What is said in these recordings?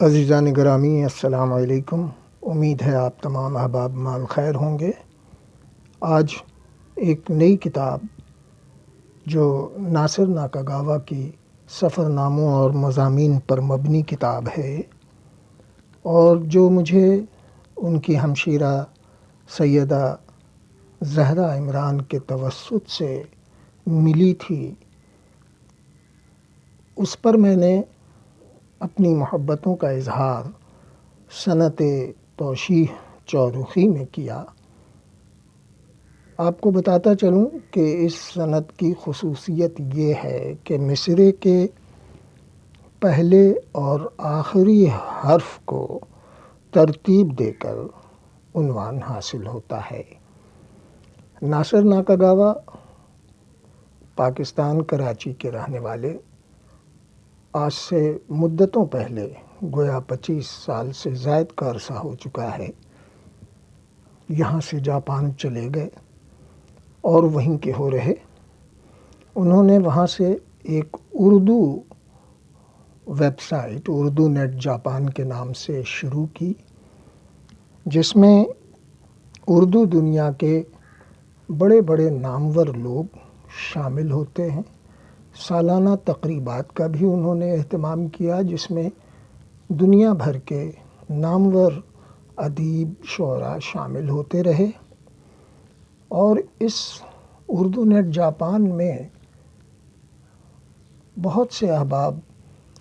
عزیزان گرامی، السلام علیکم۔ امید ہے آپ تمام احباب مال خیر ہوں گے۔ آج ایک نئی کتاب جو ناصر ناکاگاوا کی سفر ناموں اور مضامین پر مبنی کتاب ہے، اور جو مجھے ان کی ہمشیرہ سیدہ زہرا عمران کے توسط سے ملی تھی، اس پر میں نے اپنی محبتوں کا اظہار صنعت توشیح چورخی میں کیا۔ آپ کو بتاتا چلوں کہ اس صنعت کی خصوصیت یہ ہے کہ مصرعے کے پہلے اور آخری حرف کو ترتیب دے کر عنوان حاصل ہوتا ہے۔ ناصر ناکاگاوا پاکستان کراچی کے رہنے والے، آج سے مدتوں پہلے گویا 25 سال سے زائد کا عرصہ ہو چکا ہے، یہاں سے جاپان چلے گئے اور وہیں کے ہو رہے۔ انہوں نے وہاں سے ایک Urdu website Urdu net Japan کے نام سے شروع کی، جس میں اردو دنیا کے بڑے بڑے نامور لوگ شامل ہوتے ہیں۔ سالانہ تقریبات کا بھی انہوں نے اہتمام کیا، جس میں دنیا بھر کے نامور ادیب شعراء شامل ہوتے رہے، اور اس اردو نیٹ جاپان میں بہت سے احباب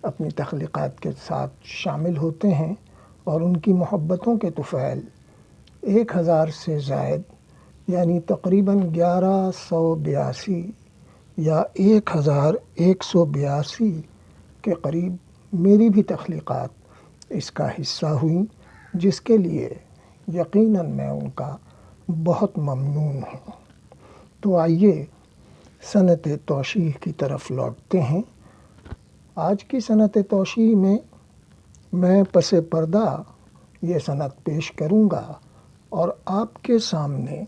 اپنی تخلیقات کے ساتھ شامل ہوتے ہیں، اور ان کی محبتوں کے طفیل 1000 سے زائد، یعنی تقریباً 1182 یا 1182 کے قریب میری بھی تخلیقات اس کا حصہ ہوئیں، جس کے لیے یقیناً میں ان کا بہت ممنون ہوں۔ تو آئیے صنعت توشیح کی طرف لوٹتے ہیں۔ آج کی صنعت توشیح میں پس پردہ یہ صنعت پیش کروں گا، اور آپ کے سامنے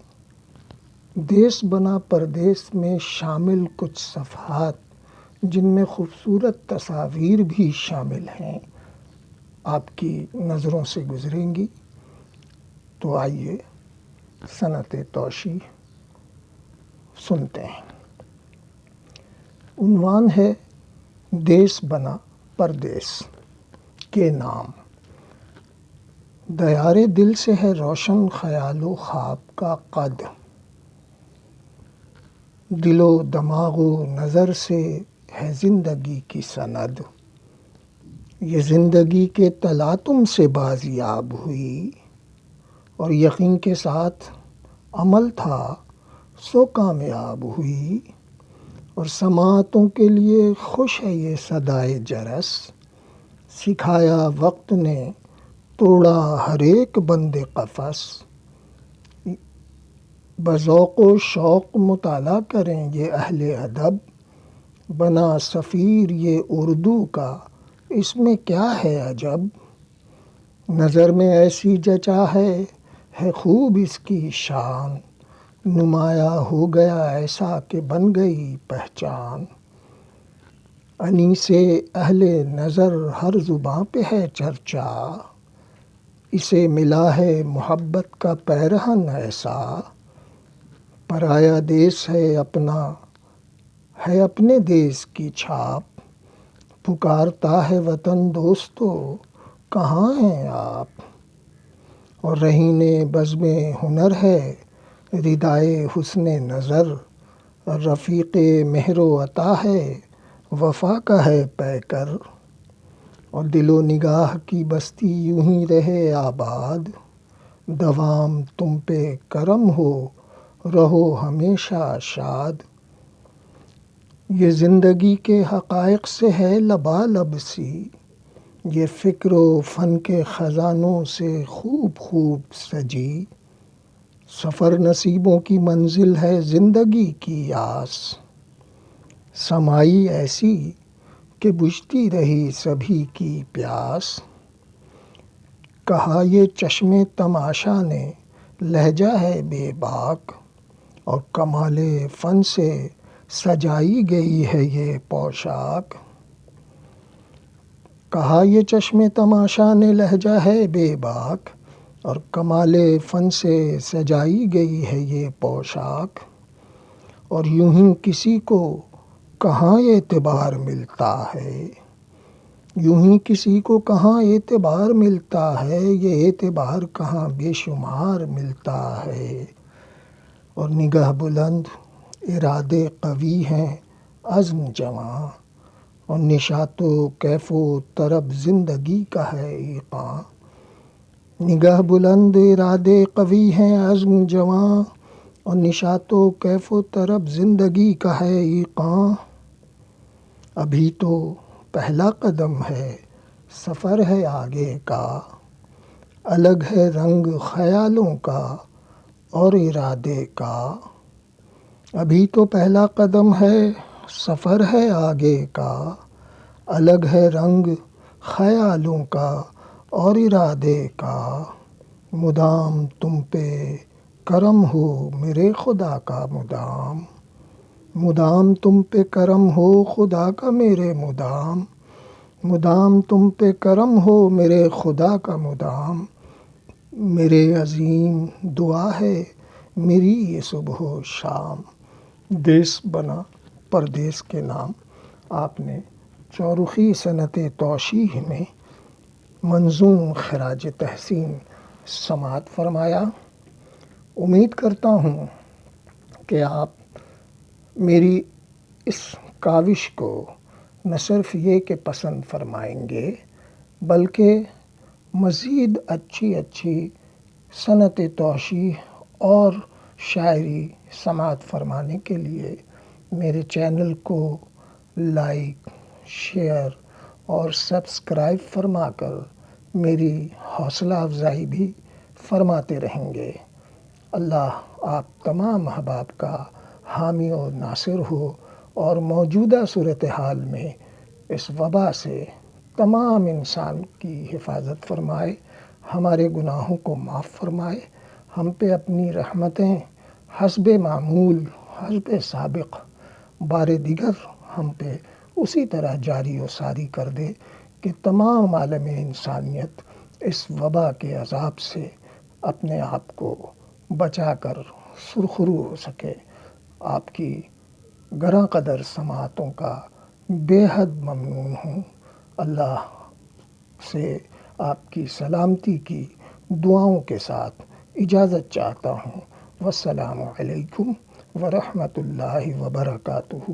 دیس بنا پردیس میں شامل کچھ صفحات، جن میں خوبصورت تصاویر بھی شامل ہیں، آپ کی نظروں سے گزریں گی۔ تو آئیے صنعت توشیح سنتے ہیں۔ عنوان ہے دیس بنا پردیس کے نام۔ دیار دل سے ہے روشن خیال و خواب کا قد، دل و دماغ و نظر سے ہے زندگی کی سند، یہ زندگی کے تلاطم سے بازیاب ہوئی، اور یقین کے ساتھ عمل تھا سو کامیاب ہوئی، اور سماعتوں کے لیے خوش ہے یہ صدائے جرس، سکھایا وقت نے توڑا ہر ایک بند قفس، بذوق و شوق مطالعہ کریں یہ اہل ادب، بنا سفیر یہ اردو کا اس میں کیا ہے عجب، نظر میں ایسی جچا ہے خوب اس کی شان، نمایاں ہو گیا ایسا کہ بن گئی پہچان، انیسِ اہل نظر ہر زباں پہ ہے چرچا، اسے ملا ہے محبت کا پیرہن ایسا، پرایا دیس ہے اپنے دیس کی چھاپ، پکارتا ہے وطن دوستو کہاں ہیں آپ، اور رہین بزم ہنر ہے ردائے حسن نظر، رفیق مہر و عطا ہے وفا کا ہے پیکر، اور دل و نگاہ کی بستی یوں ہی رہے آباد، دوام تم پہ کرم ہو رہو ہمیشہ شاد، یہ زندگی کے حقائق سے ہے لبالب سی، یہ فکر و فن کے خزانوں سے خوب خوب سجی، سفر نصیبوں کی منزل ہے زندگی کی آس، سمائی ایسی کہ بجھتی رہی سبھی کی پیاس۔ کہا یہ چشم تماشا نے لہجہ ہے بے باک، اور کمال فن سے سجائی گئی ہے یہ پوشاک۔ کہا یہ چشم تماشا نے لہجہ ہے بے باک، اور کمال فن سے سجائی گئی ہے یہ پوشاک۔ اور یوں ہی کسی کو کہاں اعتبار ملتا ہے، یوں ہی کسی کو کہاں اعتبار ملتا ہے، یہ اعتبار کہاں بے شمار ملتا ہے۔ اور نگاہ بلند ارادے قوی ہیں عزم جواں، اور نشاط و کیف و طرب زندگی کا ہے ایقاں۔ نگاہ بلند ارادے قوی ہیں عزم جواں، اور نشاط و کیف و طرب زندگی کا ہے ایقاں۔ ابھی تو پہلا قدم ہے سفر ہے آگے کا، الگ ہے رنگ خیالوں کا اور ارادے کا۔ ابھی تو پہلا قدم ہے سفر ہے آگے کا، الگ ہے رنگ خیالوں کا اور ارادے کا۔ مدام تم پہ کرم ہو میرے خدا کا مدام، مدام تم پہ کرم ہو خدا کا میرے مدام، مدام تم پہ کرم ہو میرے خدا کا مدام۔ میرے عظیم دعا ہے میری یہ صبح و شام۔ دیس بنا پردیس کے نام آپ نے چورخی سنت توشیح میں منظوم خراج تحسین سماعت فرمایا۔ امید کرتا ہوں کہ آپ میری اس کاوش کو نہ صرف یہ کہ پسند فرمائیں گے، بلکہ مزید اچھی صنعت توشیح اور شاعری سماعت فرمانے کے لیے میرے چینل کو لائک، شیئر اور سبسکرائب فرما کر میری حوصلہ افزائی بھی فرماتے رہیں گے۔ اللہ آپ تمام احباب کا حامی اور ناصر ہو، اور موجودہ صورتحال میں اس وبا سے تمام انسان کی حفاظت فرمائے، ہمارے گناہوں کو معاف فرمائے، ہم پہ اپنی رحمتیں حسب معمول حسب سابق بار دیگر ہم پہ اسی طرح جاری و ساری کر دے کہ تمام عالم انسانیت اس وبا کے عذاب سے اپنے آپ کو بچا کر سرخرو ہو سکے۔ آپ کی گراں قدر سماعتوں کا بے حد ممنون ہوں۔ اللہ سے آپ کی سلامتی کی دعاؤں کے ساتھ اجازت چاہتا ہوں۔ والسلام علیکم ورحمۃ اللہ وبرکاتہ۔